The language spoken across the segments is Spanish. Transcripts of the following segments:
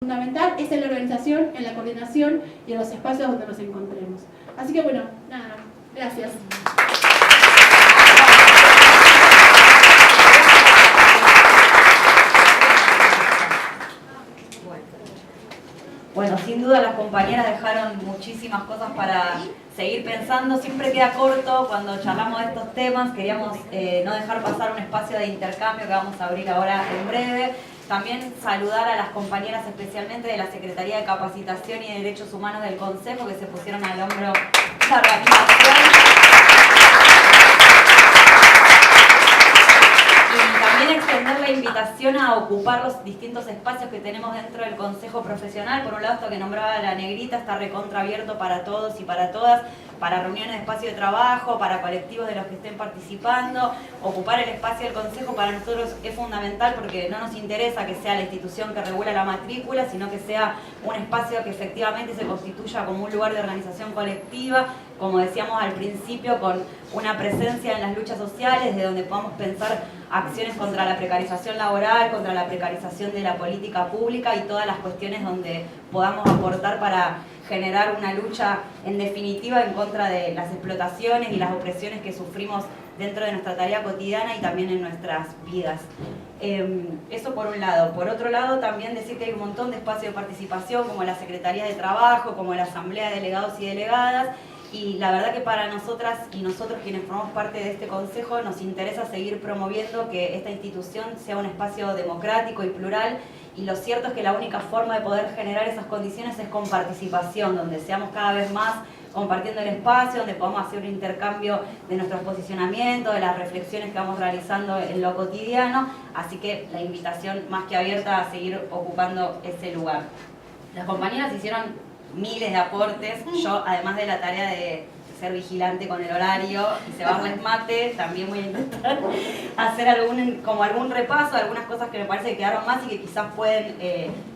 fundamental es en la organización, en la coordinación y en los espacios donde nos encontremos. Así que bueno, nada, gracias. Bueno, sin duda las compañeras dejaron muchísimas cosas para seguir pensando. Siempre queda corto cuando charlamos de estos temas. Queríamos no dejar pasar un espacio de intercambio que vamos a abrir ahora en breve. También saludar a las compañeras especialmente de la Secretaría de Capacitación y de Derechos Humanos del Consejo que se pusieron al hombro la organización. Y también extender la invitación a ocupar los distintos espacios que tenemos dentro del Consejo Profesional. Por un lado, esto que nombraba la negrita está recontra abierto para todos y para todas, para reuniones de espacio de trabajo, para colectivos de los que estén participando. Ocupar el espacio del Consejo para nosotros es fundamental porque no nos interesa que sea la institución que regula la matrícula, sino que sea un espacio que efectivamente se constituya como un lugar de organización colectiva, como decíamos al principio, con una presencia en las luchas sociales, de donde podamos pensar acciones contra la precarización laboral, contra la precarización de la política pública y todas las cuestiones donde podamos aportar para generar una lucha en definitiva en contra de las explotaciones y las opresiones que sufrimos dentro de nuestra tarea cotidiana y también en nuestras vidas. Eso por un lado. Por otro lado, también decir que hay un montón de espacios de participación, como la Secretaría de Trabajo, como la Asamblea de Delegados y Delegadas, y la verdad que para nosotras y nosotros quienes formamos parte de este consejo nos interesa seguir promoviendo que esta institución sea un espacio democrático y plural, y lo cierto es que la única forma de poder generar esas condiciones es con participación, donde seamos cada vez más compartiendo el espacio, donde podamos hacer un intercambio de nuestros posicionamientos, de las reflexiones que vamos realizando en lo cotidiano, así que la invitación más que abierta a seguir ocupando ese lugar. Las compañeras hicieron miles de aportes. Yo, además de la tarea de ser vigilante con el horario y cebarles mate, también voy a intentar hacer algún repaso de algunas cosas que me parece que quedaron más y que quizás pueden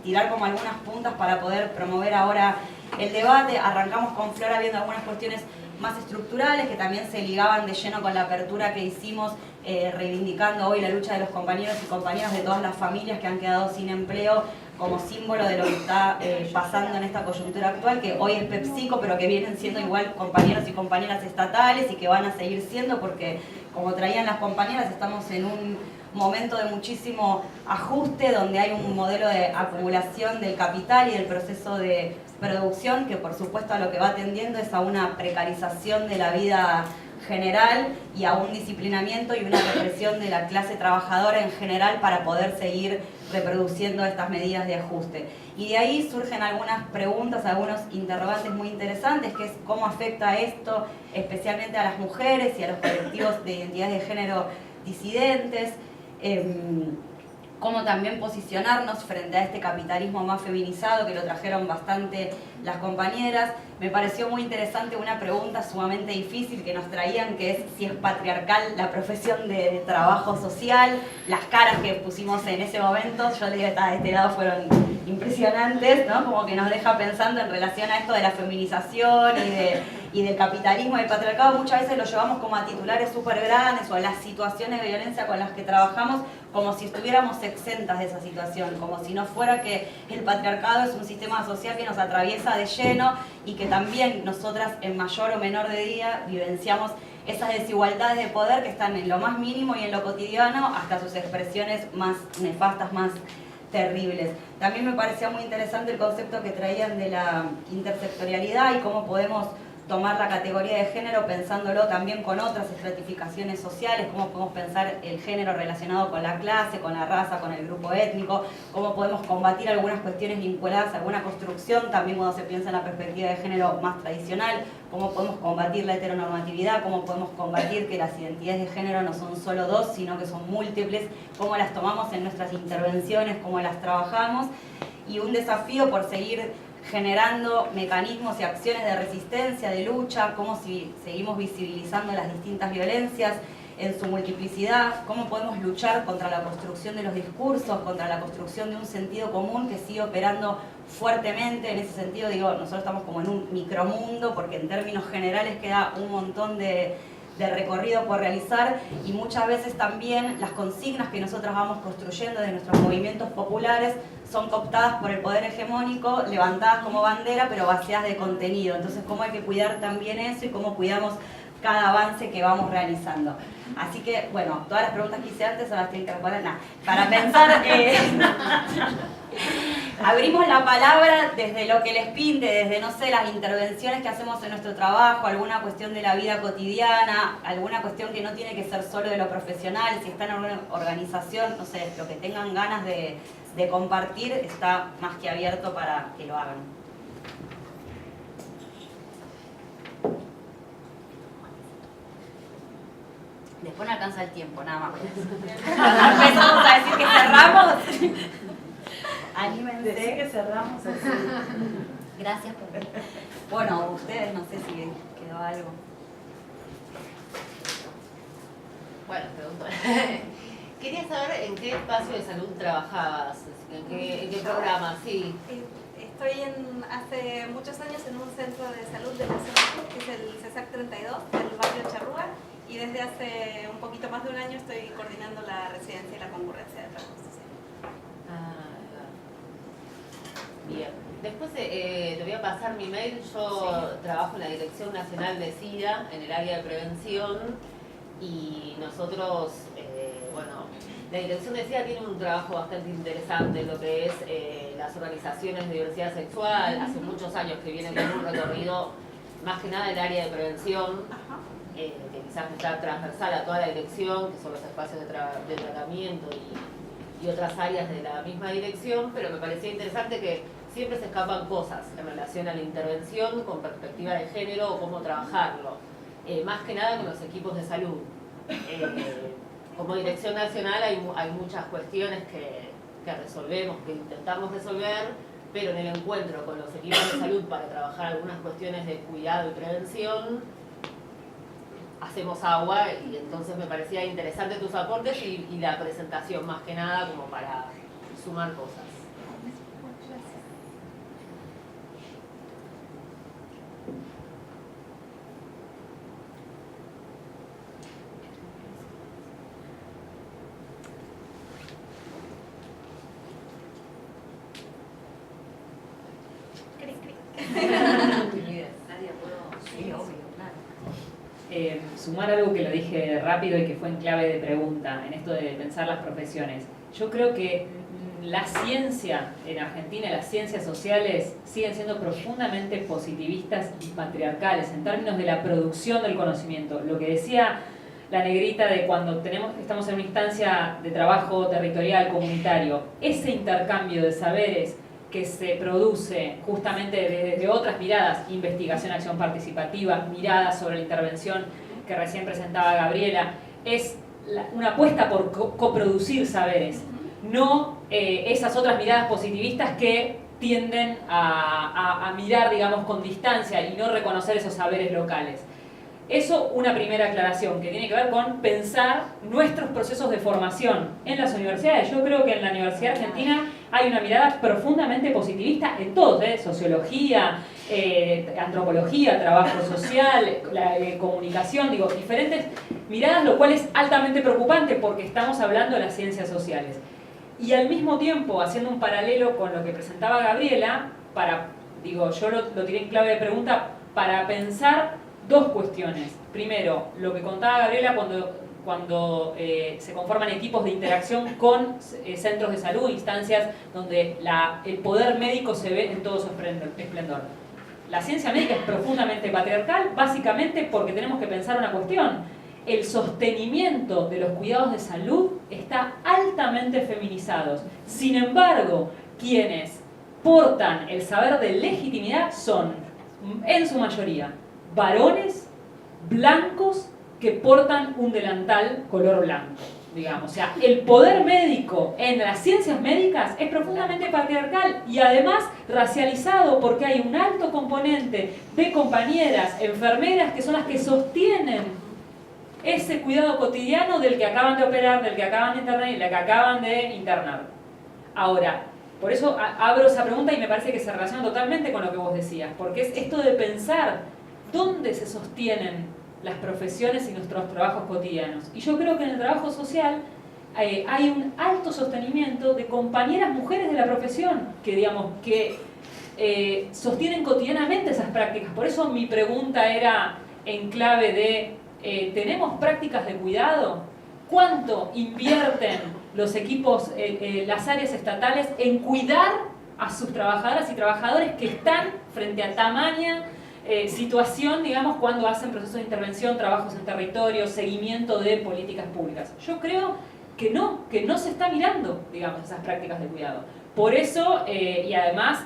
tirar como algunas puntas para poder promover ahora el debate. Arrancamos con Flora viendo algunas cuestiones más estructurales que también se ligaban de lleno con la apertura que hicimos reivindicando hoy la lucha de los compañeros y compañeras de todas las familias que han quedado sin empleo como símbolo de lo que está pasando en esta coyuntura actual, que hoy es PepsiCo, pero que vienen siendo igual compañeros y compañeras estatales y que van a seguir siendo porque, como traían las compañeras, estamos en un momento de muchísimo ajuste, donde hay un modelo de acumulación del capital y del proceso de producción que por supuesto a lo que va tendiendo es a una precarización de la vida general y a un disciplinamiento y una represión de la clase trabajadora en general para poder seguir reproduciendo estas medidas de ajuste. Y de ahí surgen algunas preguntas, algunos interrogantes muy interesantes, que es cómo afecta esto especialmente a las mujeres y a los colectivos de identidades de género disidentes, cómo también posicionarnos frente a este capitalismo más feminizado que lo trajeron bastante las compañeras. Me pareció muy interesante una pregunta sumamente difícil que nos traían, que es si es patriarcal la profesión de trabajo social. Las caras que pusimos en ese momento, yo les digo, de este lado fueron impresionantes, ¿no? Como que nos deja pensando en relación a esto de la feminización y del capitalismo y del patriarcado. Muchas veces lo llevamos como a titulares súper grandes o a las situaciones de violencia con las que trabajamos como si estuviéramos exentas de esa situación, como si no fuera que el patriarcado es un sistema social que nos atraviesa de lleno y que también nosotras en mayor o menor medida vivenciamos esas desigualdades de poder que están en lo más mínimo y en lo cotidiano hasta sus expresiones más nefastas, más terribles. También me parecía muy interesante el concepto que traían de la intersectorialidad y cómo podemos tomar la categoría de género pensándolo también con otras estratificaciones sociales, cómo podemos pensar el género relacionado con la clase, con la raza, con el grupo étnico, cómo podemos combatir algunas cuestiones vinculadas a alguna construcción, también cuando se piensa en la perspectiva de género más tradicional, cómo podemos combatir la heteronormatividad, cómo podemos combatir que las identidades de género no son solo dos, sino que son múltiples, cómo las tomamos en nuestras intervenciones, cómo las trabajamos, y un desafío por seguir generando mecanismos y acciones de resistencia, de lucha, cómo seguimos visibilizando las distintas violencias en su multiplicidad, cómo podemos luchar contra la construcción de los discursos, contra la construcción de un sentido común que sigue operando fuertemente. En ese sentido, digo, nosotros estamos como en un micromundo, porque en términos generales queda un montón de de recorrido por realizar, y muchas veces también las consignas que nosotros vamos construyendo de nuestros movimientos populares son cooptadas por el poder hegemónico, levantadas como bandera, pero vaciadas de contenido. Entonces, cómo hay que cuidar también eso y cómo cuidamos cada avance que vamos realizando. Así que, bueno, todas las preguntas que hice antes ahora tienen que responder. Para pensar, abrimos la palabra desde lo que les pinte, desde, no sé, las intervenciones que hacemos en nuestro trabajo, alguna cuestión de la vida cotidiana, alguna cuestión que no tiene que ser solo de lo profesional, si están en una organización, no sé, lo que tengan ganas de compartir está más que abierto para que lo hagan. Después no alcanza el tiempo, nada más. Empezamos a decir que cerramos. Anímense que cerramos así. Gracias por... Bueno, ustedes no sé si quedó algo. Bueno, pregunto. Quería saber en qué espacio de salud trabajabas, en qué programa, sí. Estoy hace muchos años en un centro de salud de la zona sur, que es el CESAC 32, del barrio Charrúa, y desde hace un poquito más de un año estoy coordinando la residencia y la concurrencia de trabajo social. Bien. Después te voy a pasar mi mail. Yo trabajo en la Dirección Nacional de SIDA, en el área de prevención, y nosotros, bueno, la Dirección de SIDA tiene un trabajo bastante interesante en lo que es las organizaciones de diversidad sexual. Hace muchos años que vienen con un recorrido, más que nada el área de prevención, que quizás está transversal a toda la dirección, que son los espacios de tratamiento y otras áreas de la misma dirección, pero me parecía interesante que siempre se escapan cosas en relación a la intervención con perspectiva de género o cómo trabajarlo, más que nada con los equipos de salud. Como dirección nacional hay muchas cuestiones que resolvemos, que intentamos resolver, pero en el encuentro con los equipos de salud para trabajar algunas cuestiones de cuidado y prevención, hacemos agua, y entonces me parecía interesante tus aportes y la presentación más que nada como para sumar cosas. Sumar algo que lo dije rápido y que fue en clave de pregunta, en esto de pensar las profesiones. Yo creo que la ciencia en Argentina, las ciencias sociales, siguen siendo profundamente positivistas y patriarcales en términos de la producción del conocimiento. Lo que decía la negrita de cuando estamos en una instancia de trabajo territorial, comunitario, ese intercambio de saberes que se produce justamente desde otras miradas, investigación, acción participativa, miradas sobre la intervención que recién presentaba Gabriela, es una apuesta por coproducir saberes, no esas otras miradas positivistas que tienden a mirar, digamos, con distancia y no reconocer esos saberes locales. Eso, una primera aclaración que tiene que ver con pensar nuestros procesos de formación en las universidades. Yo creo que en la Universidad Argentina hay una mirada profundamente positivista en todos, sociología, antropología, trabajo social, comunicación, digo, diferentes miradas, lo cual es altamente preocupante porque estamos hablando de las ciencias sociales. Y al mismo tiempo, haciendo un paralelo con lo que presentaba Gabriela, yo lo tiré en clave de pregunta para pensar dos cuestiones. Primero, lo que contaba Gabriela cuando se conforman equipos de interacción con centros de salud, instancias donde el poder médico se ve en todo su esplendor. La ciencia médica es profundamente patriarcal, básicamente porque tenemos que pensar una cuestión. El sostenimiento de los cuidados de salud está altamente feminizado. Sin embargo, quienes portan el saber de legitimidad son, en su mayoría, varones blancos que portan un delantal color blanco, digamos. O sea, el poder médico en las ciencias médicas es profundamente patriarcal y además racializado porque hay un alto componente de compañeras, enfermeras, que son las que sostienen ese cuidado cotidiano del que acaban de operar, del que acaban de internar y del que acaban de internar. Ahora, por eso abro esa pregunta y me parece que se relaciona totalmente con lo que vos decías, porque es esto de pensar dónde se sostienen las profesiones y nuestros trabajos cotidianos. Y yo creo que en el trabajo social hay un alto sostenimiento de compañeras mujeres de la profesión que, digamos, que sostienen cotidianamente esas prácticas. Por eso mi pregunta era en clave de ¿tenemos prácticas de cuidado? ¿Cuánto invierten los equipos, las áreas estatales en cuidar a sus trabajadoras y trabajadores que están frente a tamaña situación, digamos, cuando hacen procesos de intervención, trabajos en territorio, seguimiento de políticas públicas? Yo creo que no se está mirando, digamos, esas prácticas de cuidado. Por eso, y además,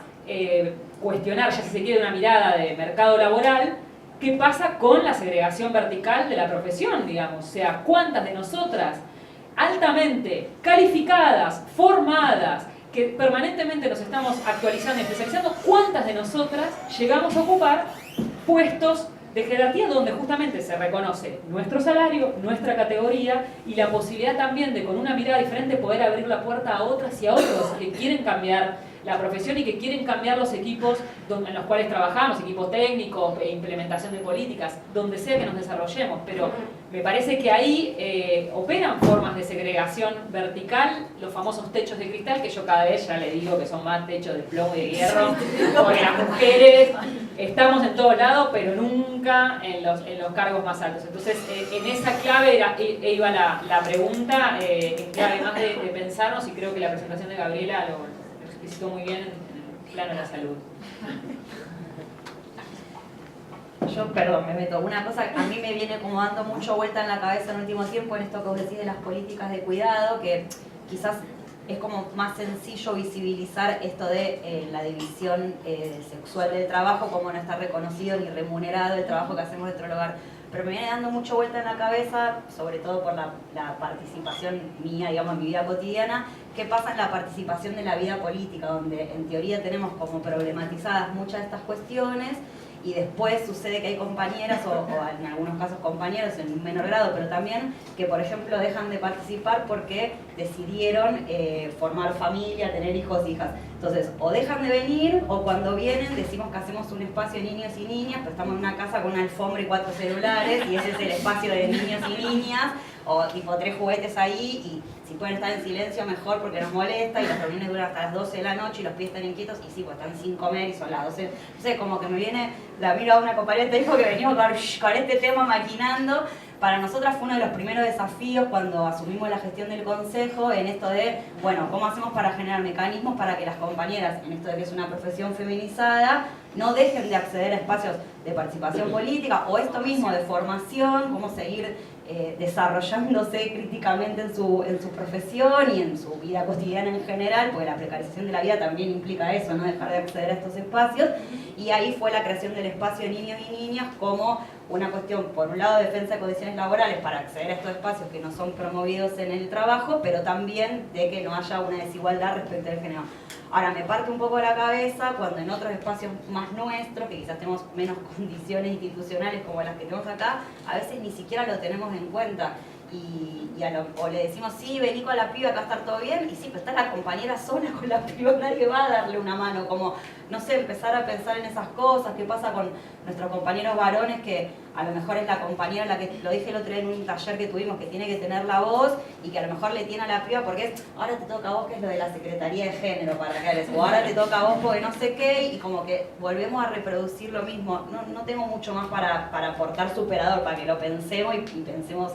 cuestionar, ya si se quiere una mirada de mercado laboral, ¿qué pasa con la segregación vertical de la profesión, digamos? O sea, ¿cuántas de nosotras altamente calificadas, formadas, que permanentemente nos estamos actualizando y especializando, cuántas de nosotras llegamos a ocupar puestos de jerarquía donde justamente se reconoce nuestro salario, nuestra categoría y la posibilidad también de, con una mirada diferente, poder abrir la puerta a otras y a otros que quieren cambiar la profesión y que quieren cambiar los equipos en los cuales trabajamos, equipos técnicos, implementación de políticas, donde sea que nos desarrollemos. Pero me parece que ahí operan formas de segregación vertical, los famosos techos de cristal, que yo cada vez ya le digo que son más techos de plomo y de hierro, porque las mujeres estamos en todos lados, pero nunca en los cargos más altos. Entonces, en esa clave iba la pregunta, en clave más de pensarnos, y creo que la presentación de Gabriela lo explicitó muy bien en el plano de la salud. Yo, perdón, me meto. Una cosa que a mí me viene como dando mucho vuelta en la cabeza en el último tiempo, en esto que vos decís de las políticas de cuidado, que quizás es como más sencillo visibilizar esto de la división sexual del trabajo, como no está reconocido ni remunerado el trabajo que hacemos dentro del hogar. Pero me viene dando mucho vuelta en la cabeza, sobre todo por la participación mía, digamos, en mi vida cotidiana, qué pasa en la participación de la vida política, donde en teoría tenemos como problematizadas muchas de estas cuestiones, y después sucede que hay compañeras, o en algunos casos compañeros en un menor grado, pero también que, por ejemplo, dejan de participar porque decidieron formar familia, tener hijos, hijas. Entonces, o dejan de venir, o cuando vienen decimos que hacemos un espacio de niños y niñas, pero estamos en una casa con una alfombra y 4 celulares, y ese es el espacio de niños y niñas, o tipo 3 juguetes ahí, y si pueden estar en silencio mejor porque nos molesta, y las reuniones duran hasta las 12 de la noche y los pies están inquietos, y sí, pues están sin comer y son las 12. Entonces, como que me viene, la miro a una compañera y dijo que venimos con este tema maquinando. Para nosotras fue uno de los primeros desafíos cuando asumimos la gestión del consejo, en esto de, bueno, ¿cómo hacemos para generar mecanismos para que las compañeras, en esto de que es una profesión feminizada, no dejen de acceder a espacios de participación política, o esto mismo de formación, cómo seguir desarrollándose críticamente en su profesión y en su vida cotidiana en general, porque la precarización de la vida también implica eso, no dejar de acceder a estos espacios? Y ahí fue la creación del espacio de niños y niñas como una cuestión, por un lado, defensa de condiciones laborales para acceder a estos espacios que no son promovidos en el trabajo, pero también de que no haya una desigualdad respecto al género. Ahora, me parte un poco la cabeza cuando en otros espacios más nuestros, que quizás tenemos menos condiciones institucionales como las que tenemos acá, a veces ni siquiera lo tenemos en cuenta. O le decimos, sí, vení con la piba, acá va a estar todo bien, y sí, pero está la compañera sola con la piba, nadie va a darle una mano, como, no sé, empezar a pensar en esas cosas, qué pasa con nuestros compañeros varones, que a lo mejor es la compañera, la que lo dije el otro día en un taller que tuvimos, que tiene que tener la voz, y que a lo mejor le tiene a la piba porque es, ahora te toca a vos, que es lo de la Secretaría de Género, para que hables, o ahora te toca a vos porque no sé qué, y como que volvemos a reproducir lo mismo. No tengo mucho más para aportar superador, para que lo pensemos y pensemos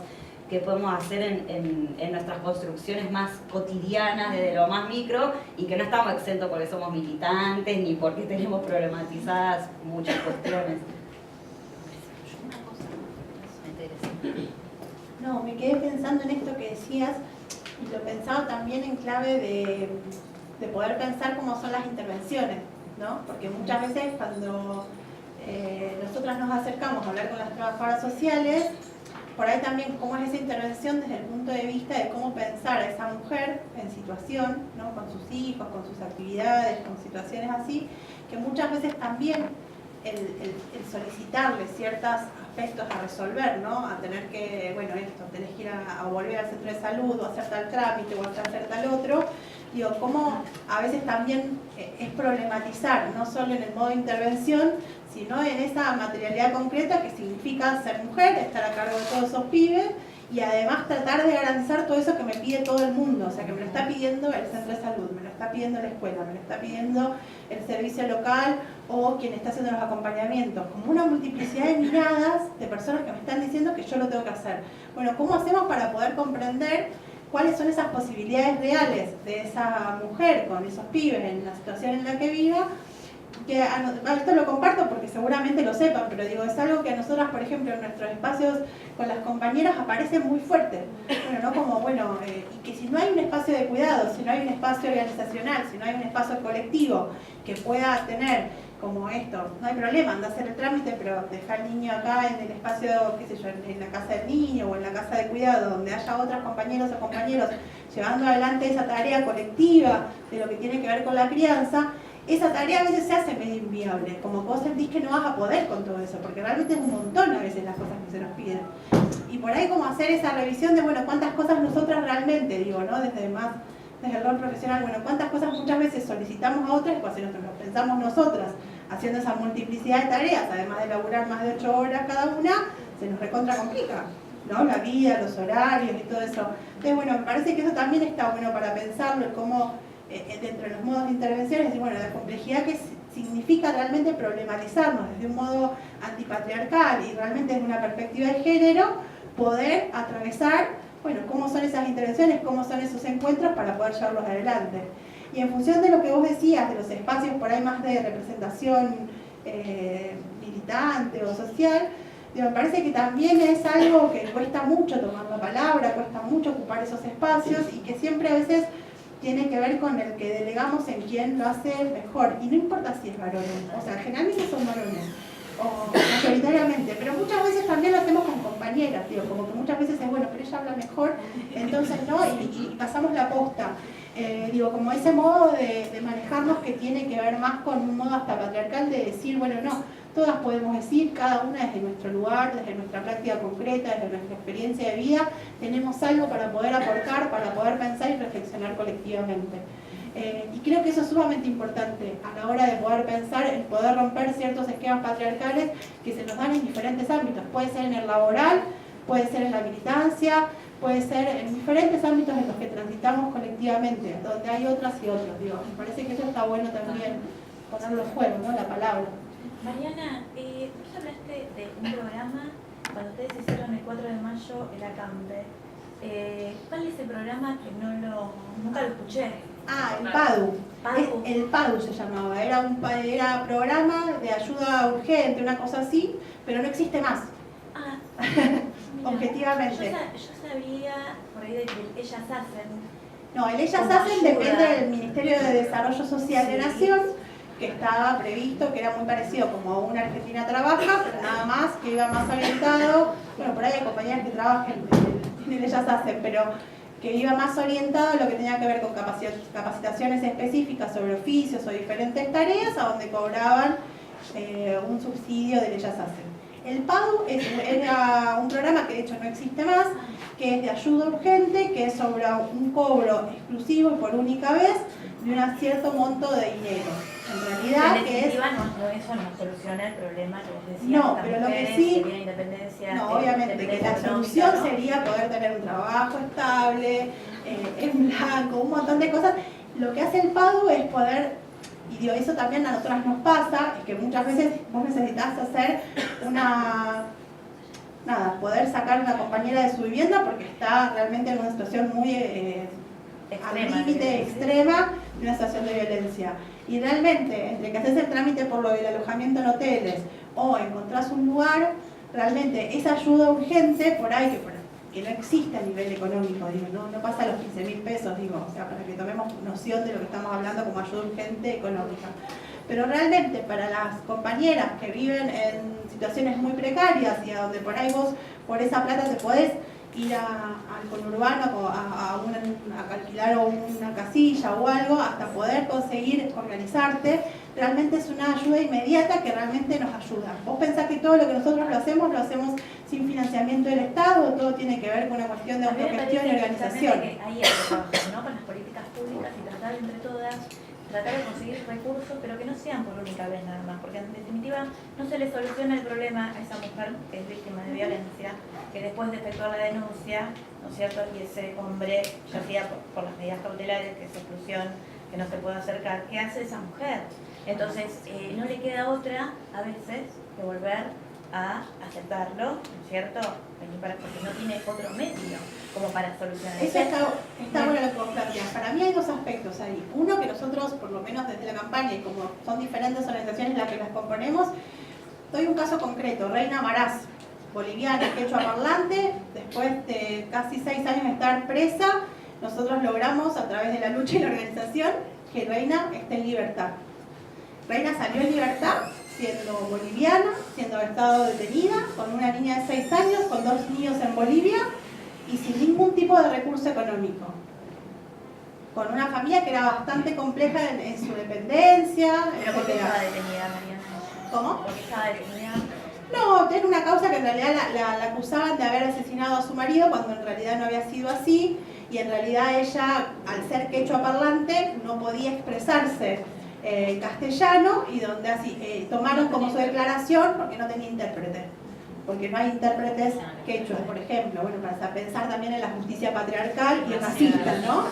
qué podemos hacer en nuestras construcciones más cotidianas, desde lo más micro, y que no estamos exentos porque somos militantes ni porque tenemos problematizadas muchas cuestiones. No, me quedé pensando en esto que decías, y lo pensaba también en clave de poder pensar cómo son las intervenciones, ¿no? Porque muchas veces cuando nosotras nos acercamos a hablar con las trabajadoras sociales, por ahí también cómo es esa intervención desde el punto de vista de cómo pensar a esa mujer en situación, ¿no? Con sus hijos, con sus actividades, con situaciones así, que muchas veces también el solicitarle ciertos aspectos a resolver, ¿no? A tener que, bueno, esto, tenés que ir a volver al centro de salud, o hacer tal trámite, o hacer tal otro, digo, cómo a veces también es problematizar, no solo en el modo de intervención, sino en esa materialidad concreta que significa ser mujer, estar a cargo de todos esos pibes, y además tratar de garantizar todo eso que me pide todo el mundo, o sea, que me lo está pidiendo el centro de salud, me lo está pidiendo la escuela, me lo está pidiendo el servicio local o quien está haciendo los acompañamientos, como una multiplicidad de miradas de personas que me están diciendo que yo lo tengo que hacer. Bueno, ¿cómo hacemos para poder comprender cuáles son esas posibilidades reales de esa mujer con esos pibes en la situación en la que viva? Que esto lo comparto porque seguramente lo sepan, pero digo, es algo que a nosotras, por ejemplo, en nuestros espacios con las compañeras aparece muy fuerte. Bueno, no como, bueno, y que si no hay un espacio de cuidado, si no hay un espacio organizacional, si no hay un espacio colectivo que pueda tener como esto, no hay problema, anda a hacer el trámite, pero deja al niño acá en el espacio, qué sé yo, en la casa del niño o en la casa de cuidado, donde haya otras compañeros o compañeros llevando adelante esa tarea colectiva de lo que tiene que ver con la crianza. Esa tarea a veces se hace medio inviable, como que vos sentís que no vas a poder con todo eso, porque realmente es un montón a veces las cosas que se nos piden. Y por ahí como hacer esa revisión de, bueno, cuántas cosas nosotras realmente, digo, ¿no? Desde el rol profesional, bueno, cuántas cosas muchas veces solicitamos a otras y pues si nos pensamos nosotras, haciendo esa multiplicidad de tareas, además de laburar más de 8 horas cada una, se nos recontra complica, ¿no? La vida, los horarios y todo eso. Entonces, bueno, me parece que eso también está bueno para pensarlo, el cómo dentro de los modos de intervención, es decir, bueno, la complejidad que significa realmente problematizarnos desde un modo antipatriarcal y realmente desde una perspectiva de género, poder atravesar, bueno, cómo son esas intervenciones, cómo son esos encuentros para poder llevarlos adelante. Y en función de lo que vos decías, de los espacios por ahí más de representación militante o social, me parece que también es algo que cuesta mucho tomar la palabra, cuesta mucho ocupar esos espacios y que siempre a veces tiene que ver con el que delegamos en quién lo hace mejor. Y no importa si es varón, o sea, generalmente son varones, o mayoritariamente, pero muchas veces también lo hacemos con compañeras, digo, como que muchas veces es bueno, pero ella habla mejor, entonces no, y pasamos la posta. Digo, como ese modo de manejarnos que tiene que ver más con un modo hasta patriarcal de decir, bueno, no, todas podemos decir, cada una desde nuestro lugar, desde nuestra práctica concreta, desde nuestra experiencia de vida, tenemos algo para poder aportar, para poder pensar y reflexionar colectivamente. Y creo que eso es sumamente importante a la hora de poder pensar, el poder romper ciertos esquemas patriarcales que se nos dan en diferentes ámbitos. Puede ser en el laboral, puede ser en la militancia, puede ser en diferentes ámbitos en los que transitamos colectivamente, donde hay otras y otros. Digo, me parece que eso está bueno también ponerlo en juego, ¿no? La palabra. Mariana, vos hablaste de un programa, cuando ustedes hicieron el 4 de mayo el acampe. ¿Cuál es ese programa que nunca lo escuché? Ah, el PADU. El PADU se llamaba. Era programa de ayuda urgente, una cosa así, pero no existe más. Ah, objetivamente. Yo sabía por ahí de que Ellas Hacen. No, el Ellas Hacen depende del Ministerio de Desarrollo Social de Nación, que estaba previsto, que era muy parecido como Una Argentina Trabaja, pero nada más, que iba más orientado, bueno, por ahí hay compañeras que trabajan en el Ellas Hacen, pero que iba más orientado a lo que tenía que ver con capacitaciones específicas sobre oficios o diferentes tareas, a donde cobraban un subsidio del Ellas Hacen. El PADU era un programa que de hecho no existe más, que es de ayuda urgente, que es sobre un cobro exclusivo y por única vez de un cierto monto de dinero. En realidad, en que es... eso no soluciona el problema que vos decías. No, pero lo que sí... Que tienen independencia, no, obviamente, que la solución sería poder tener un trabajo estable, en blanco, un montón de cosas. Lo que hace el PADU es poder... Y digo, eso también a nosotras nos pasa, es que muchas veces vos necesitas hacer poder sacar a una compañera de su vivienda porque está realmente en una situación muy al límite extrema de una situación de violencia. Y realmente, entre que haces el trámite por lo del alojamiento en hoteles o encontrás un lugar, realmente esa ayuda urgente, por ahí que no existe a nivel económico, digo, no pasa a los 15.000 pesos, digo, o sea, para que tomemos noción de lo que estamos hablando como ayuda urgente económica. Pero realmente para las compañeras que viven en situaciones muy precarias y a donde por ahí vos por esa plata te podés ir al conurbano a alquilar una casilla o algo hasta poder conseguir organizarte, realmente es una ayuda inmediata que realmente nos ayuda. Vos pensás que todo lo que nosotros lo hacemos sin financiamiento del Estado, todo tiene que ver con una cuestión de autogestión y organización. Que ahí hay que trabajar, ¿no? Con las políticas públicas y tratar tratar de conseguir recursos, pero que no sean por única vez nada más, porque en definitiva no se le soluciona el problema a esa mujer que es víctima de violencia, que después de efectuar la denuncia, ¿no es cierto?, y ese hombre, ya sea por las medidas cautelares, que es exclusión, que no se puede acercar, ¿qué hace esa mujer? Entonces, no le queda otra, a veces, que volver a aceptarlo, ¿no es cierto?, porque no tiene otro medio como para solucionar. Eso está bueno lo que vos planteás. Para mí hay dos aspectos ahí. Uno, que nosotros, por lo menos desde la campaña, y como son diferentes organizaciones las que las componemos, doy un caso concreto. Reina Maraz, boliviana, quechua parlante, después de casi 6 años de estar presa, nosotros logramos, a través de la lucha y la organización, que Reina esté en libertad. Reina salió en libertad, siendo boliviana, siendo estado detenida, con una niña de 6 años, con 2 niños en Bolivia y sin ningún tipo de recurso económico. Con una familia que era bastante compleja en su dependencia. ¿Pero por qué estaba detenida, María? ¿Cómo? ¿Por qué estaba detenida? No, tiene una causa que en realidad la acusaban de haber asesinado a su marido cuando en realidad no había sido así, y en realidad ella, al ser quechua parlante, no podía expresarse en castellano, y donde así tomaron como su declaración porque no tenía intérprete, porque no hay intérpretes quechua, por ejemplo. Bueno, para pensar también en la justicia patriarcal y racista, ¿no?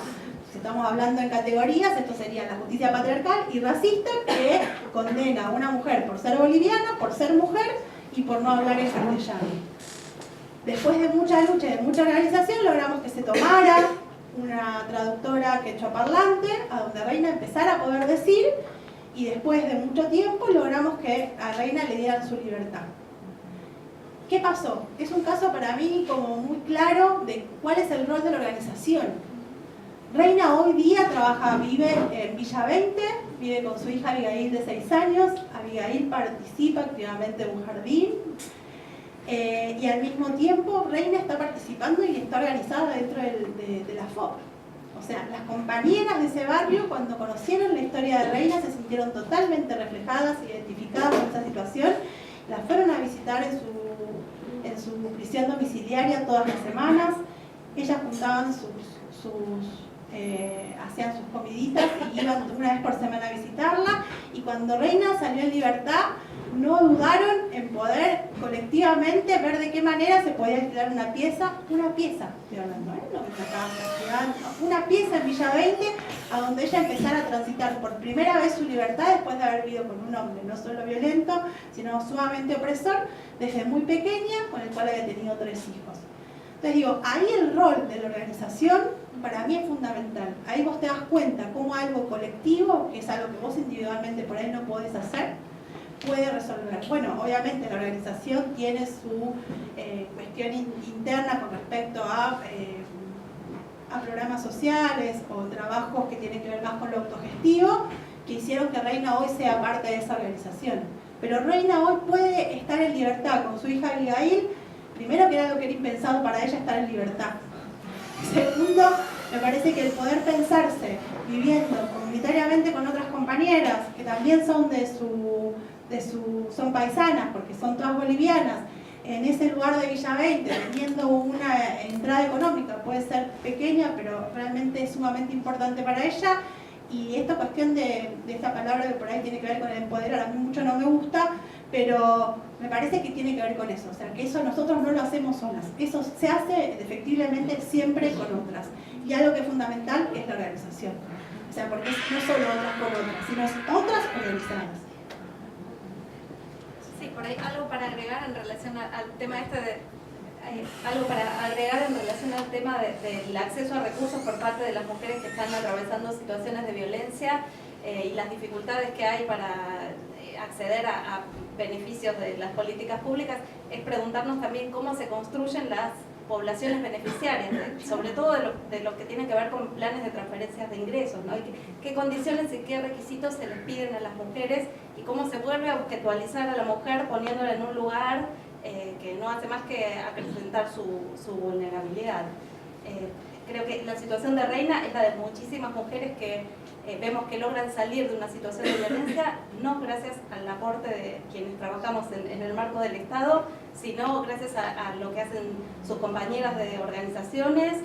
Si estamos hablando en categorías, esto sería la justicia patriarcal y racista, que condena a una mujer por ser boliviana, por ser mujer y por no hablar el castellano. Después de mucha lucha y de mucha organización, logramos que se tomara una traductora quechua parlante, a donde Reina empezara a poder decir, y después de mucho tiempo logramos que a Reina le dieran su libertad. ¿Qué pasó? Es un caso para mí como muy claro de cuál es el rol de la organización. Reina hoy día vive en Villa 20, vive con su hija Abigail de 6 años. Abigail participa activamente en un jardín, y al mismo tiempo Reina está participando y está organizada dentro de la FOP. O sea, las compañeras de ese barrio, cuando conocieron la historia de Reina, se sintieron totalmente reflejadas, identificadas con esa situación. La fueron a visitar en su prisión domiciliaria todas las semanas. Ellas juntaban hacían sus comiditas y iban una vez por semana a visitarla, y cuando Reina salió en libertad no dudaron en poder colectivamente ver de qué manera se podía alquilar una pieza, estoy hablando, no que sacaban una pieza en Villa 20, a donde ella empezara a transitar por primera vez su libertad después de haber vivido con un hombre no solo violento, sino sumamente opresor, desde muy pequeña, con el cual había tenido 3 hijos. Entonces digo, ahí el rol de la organización para mí es fundamental. Ahí vos te das cuenta cómo algo colectivo, que es algo que vos individualmente por ahí no podés hacer, puede resolver. Bueno, obviamente la organización tiene su cuestión interna con respecto a programas sociales o trabajos que tienen que ver más con lo autogestivo, que hicieron que Reina hoy sea parte de esa organización. Pero Reina hoy puede estar en libertad con su hija Abigail. Primero, que era algo que era impensado para ella, estar en libertad. Segundo, me parece que el poder pensarse viviendo comunitariamente con otras compañeras que también son son paisanas, porque son todas bolivianas, en ese lugar de Villa 20, teniendo una entrada económica, puede ser pequeña, pero realmente es sumamente importante para ella. Y esta cuestión de esta palabra que por ahí tiene que ver con el empoderar, a mí mucho no me gusta, pero me parece que tiene que ver con eso. O sea, que eso nosotros no lo hacemos solas, eso se hace efectivamente siempre con otras. Y algo que es fundamental es la organización. O sea, porque no solo otras con otras, sino otras organizadas. Sí, por ahí algo para agregar en relación al tema algo para agregar en relación al tema del acceso a recursos por parte de las mujeres que están atravesando situaciones de violencia y las dificultades que hay para acceder a beneficios de las políticas públicas, es preguntarnos también cómo se construyen las poblaciones beneficiarias, sobre todo de lo que tiene que ver con planes de transferencias de ingresos, ¿no? Y qué condiciones y qué requisitos se les piden a las mujeres y cómo se vuelve a objetualizar a la mujer poniéndola en un lugar que no hace más que acrecentar su vulnerabilidad. Creo que la situación de Reina es la de muchísimas mujeres que vemos que logran salir de una situación de violencia, no gracias al aporte de quienes trabajamos en el marco del Estado, sino gracias a lo que hacen sus compañeras de organizaciones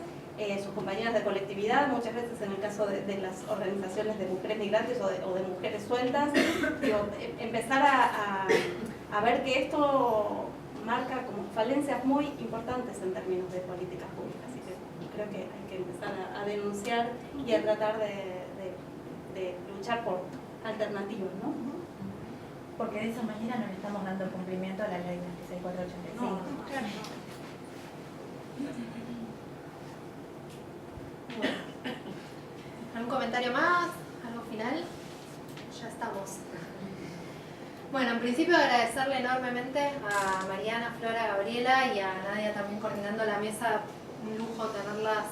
sus compañeras de colectividad, muchas veces en el caso de las organizaciones de mujeres migrantes o de mujeres sueltas. Digo, empezar a ver que esto marca como falencias muy importantes en términos de políticas públicas. Así que creo que hay que empezar a denunciar y a tratar de luchar por alternativas, ¿no? Porque de esa manera no le estamos dando cumplimiento a la ley 26485. No, claro. ¿Algún comentario más? ¿Algo final? Ya estamos. Bueno, en principio agradecerle enormemente a Mariana, Flora, Gabriela y a Nadia también coordinando la mesa. Un lujo tenerlas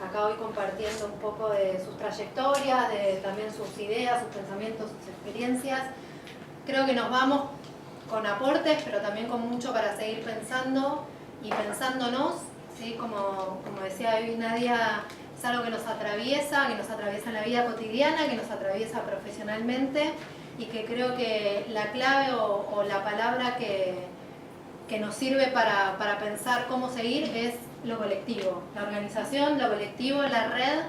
acá hoy compartiendo un poco de sus trayectorias, de también sus ideas, sus pensamientos, sus experiencias. Creo que nos vamos con aportes, pero también con mucho para seguir pensando y pensándonos, ¿sí? Como decía hoy Nadia, es algo que nos atraviesa en la vida cotidiana, que nos atraviesa profesionalmente, y que creo que la clave o la palabra que nos sirve para pensar cómo seguir es lo colectivo, la organización, lo colectivo, la red,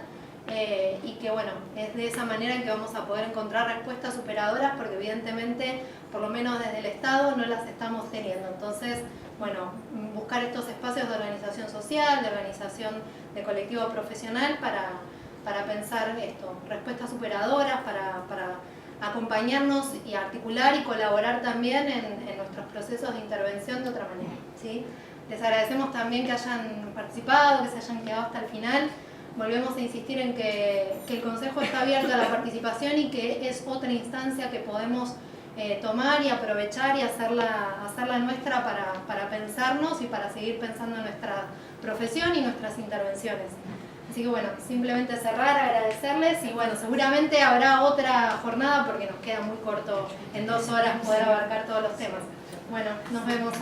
y que bueno, es de esa manera en que vamos a poder encontrar respuestas superadoras, porque evidentemente, por lo menos desde el Estado, no las estamos teniendo. Entonces, bueno, buscar estos espacios de organización social, de organización de colectivo profesional para pensar esto, respuestas superadoras, para acompañarnos y articular y colaborar también en nuestros procesos de intervención de otra manera, ¿sí? Les agradecemos también que hayan participado, que se hayan quedado hasta el final. Volvemos a insistir en que el Consejo está abierto a la participación y que es otra instancia que podemos tomar y aprovechar y hacerla nuestra para pensarnos y para seguir pensando en nuestra profesión y nuestras intervenciones. Así que bueno, simplemente cerrar, agradecerles y bueno, seguramente habrá otra jornada porque nos queda muy corto en 2 horas poder abarcar todos los temas. Bueno, nos vemos.